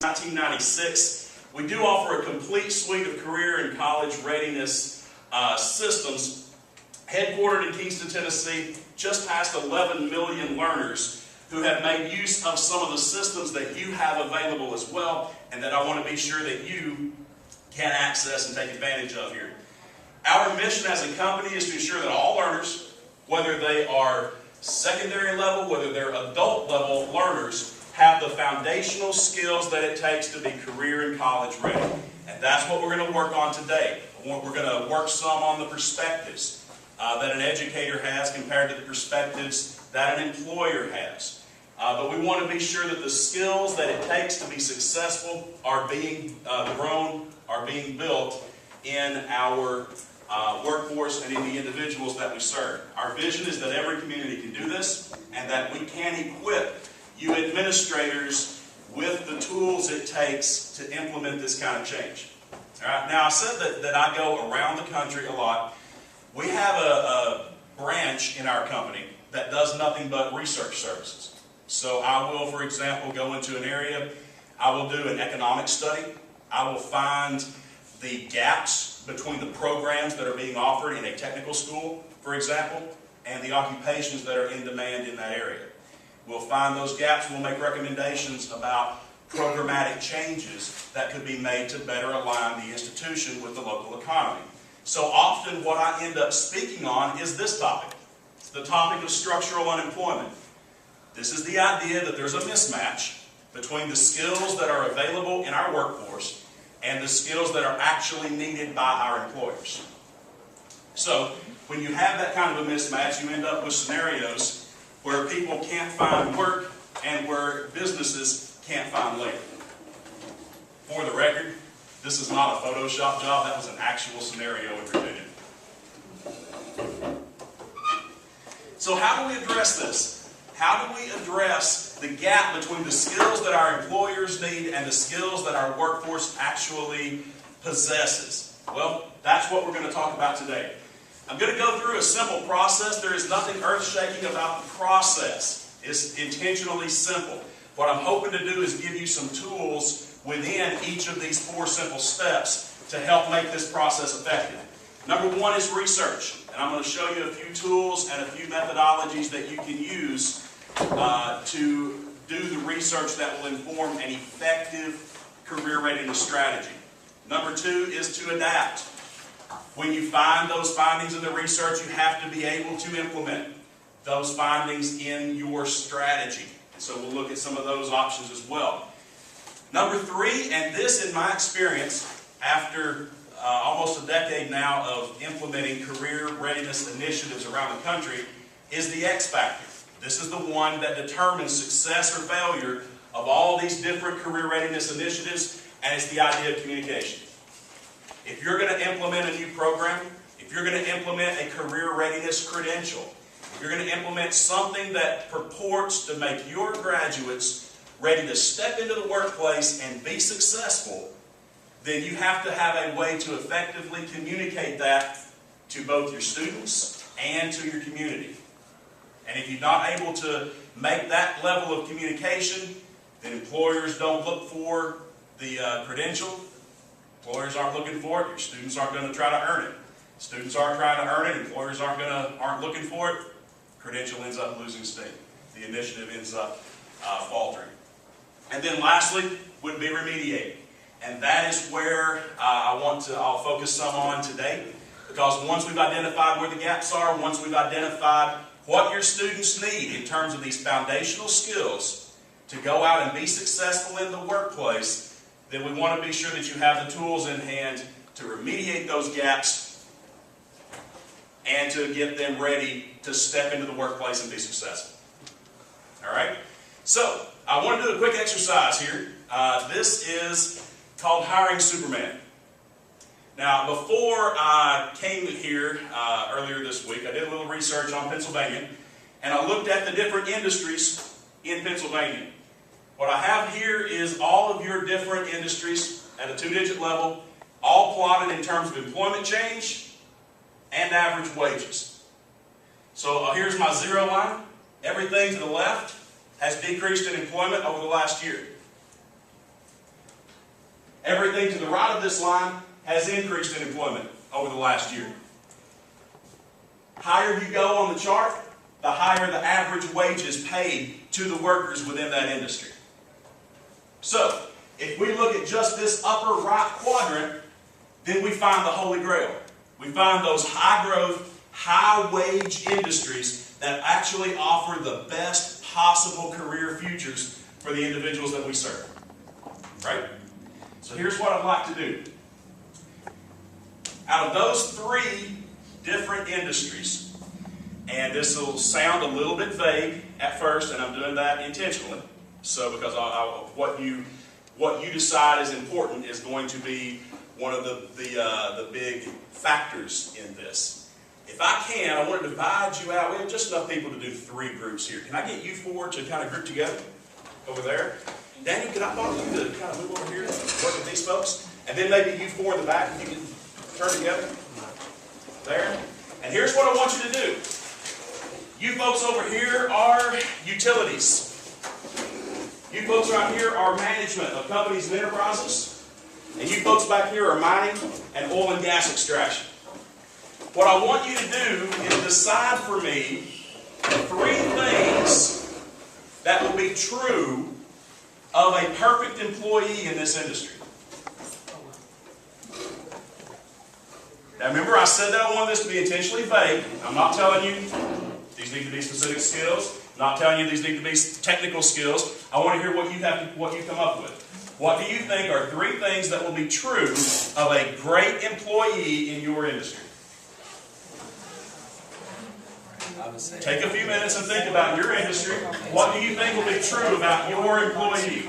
1996, we do offer a complete suite of career and college readiness systems. Headquartered in Kingston, Tennessee, just past 11 million learners who have made use of some of the systems that you have available as well, and that I want to be sure that you can access and take advantage of here. Our mission as a company is to ensure that all learners, whether they are secondary level, whether they're adult level learners, have the foundational skills that it takes to be career and college ready. And that's what we're going to work on today. We're going to work some on the perspectives that an educator has compared to the perspectives that an employer has. But we want to be sure that the skills that it takes to be successful are being grown, are being built in our workforce and in the individuals that we serve. Our vision is that every community can do this, and that we can equip you administrators with the tools it takes to implement this kind of change. All right? Now, I said that I go around the country a lot. We have a branch in our company that does nothing but research services. So I will, for example, go into an area, I will do an economic study, I will find the gaps between the programs that are being offered in a technical school, for example, and the occupations that are in demand in that area. We'll find those gaps, we'll make recommendations about programmatic changes that could be made to better align the institution with the local economy. So often what I end up speaking on is this topic. It's the topic of structural unemployment. This is the idea that there's a mismatch between the skills that are available in our workforce and the skills that are actually needed by our employers. So when you have that kind of a mismatch, you end up with scenarios where people can't find work and where businesses can't find labor. For the record, this is not a Photoshop job, that was an actual scenario in Virginia. So how do we address this? How do we address the gap between the skills that our employers need and the skills that our workforce actually possesses? Well, that's what we're going to talk about today. I'm going to go through a simple process. There is nothing earth-shaking about the process. It's intentionally simple. What I'm hoping to do is give you some tools within each of these 4 simple steps to help make this process effective. Number 1 is research. And I'm going to show you a few tools and a few methodologies that you can use to do the research that will inform an effective career readiness strategy. Number 2 is to adapt. When you find those findings in the research, you have to be able to implement those findings in your strategy. And so we'll look at some of those options as well. Number 3, and this in my experience, after almost a decade now of implementing career readiness initiatives around the country, is the X factor. This is the one that determines success or failure of all these different career readiness initiatives, and it's the idea of communication. If you're going to implement a new program, if you're going to implement a career readiness credential, if you're going to implement something that purports to make your graduates ready to step into the workplace and be successful, then you have to have a way to effectively communicate that to both your students and to your community. And if you're not able to make that level of communication, then employers don't look for the credential. Employers aren't looking for it. Your students aren't going to try to earn it. Students aren't trying to earn it. Employers aren't looking for it. Credential ends up losing steam. The initiative ends up faltering. And then lastly would be remediating. And that is where I'll focus some on today. Because once we've identified where the gaps are, once we've identified what your students need in terms of these foundational skills to go out and be successful in the workplace, then we want to be sure that you have the tools in hand to remediate those gaps and to get them ready to step into the workplace and be successful. All right? So, I want to do a quick exercise here. This is called Hiring Superman. Now, before I came here earlier this week, I did a little research on Pennsylvania, and I looked at the different industries in Pennsylvania. What I have here is all of your different industries at a 2-digit level, all plotted in terms of employment change and average wages. So here's my 0 line. Everything to the left has decreased in employment over the last year. Everything to the right of this line has increased in employment over the last year. Higher you go on the chart, the higher the average wages paid to the workers within that industry. So, if we look at just this upper right quadrant, then we find the Holy Grail. We find those high-growth, high-wage industries that actually offer the best possible career futures for the individuals that we serve. Right? So here's what I'd like to do. Out of those three different industries, and this will sound a little bit vague at first, and I'm doing that intentionally. So because what you decide is important is going to be one of the big factors in this. If I can, I want to divide you out. We have just enough people to do 3 groups here. Can I get you 4 to kind of group together over there? Daniel, can I borrow you to kind of move over here and work with these folks? And then maybe you 4 in the back, if you can turn together. There. And here's what I want you to do. You folks over here are utilities. You folks right here are management of companies and enterprises. And you folks back here are mining and oil and gas extraction. What I want you to do is decide for me 3 things that will be true of a perfect employee in this industry. Now remember, I said that I wanted this to be intentionally vague. I'm not telling you these need to be specific skills. I'm not telling you these need to be technical skills. I want to hear what you come up with. What do you think are 3 things that will be true of a great employee in your industry? Take a few minutes and think about your industry. What do you think will be true about your employee?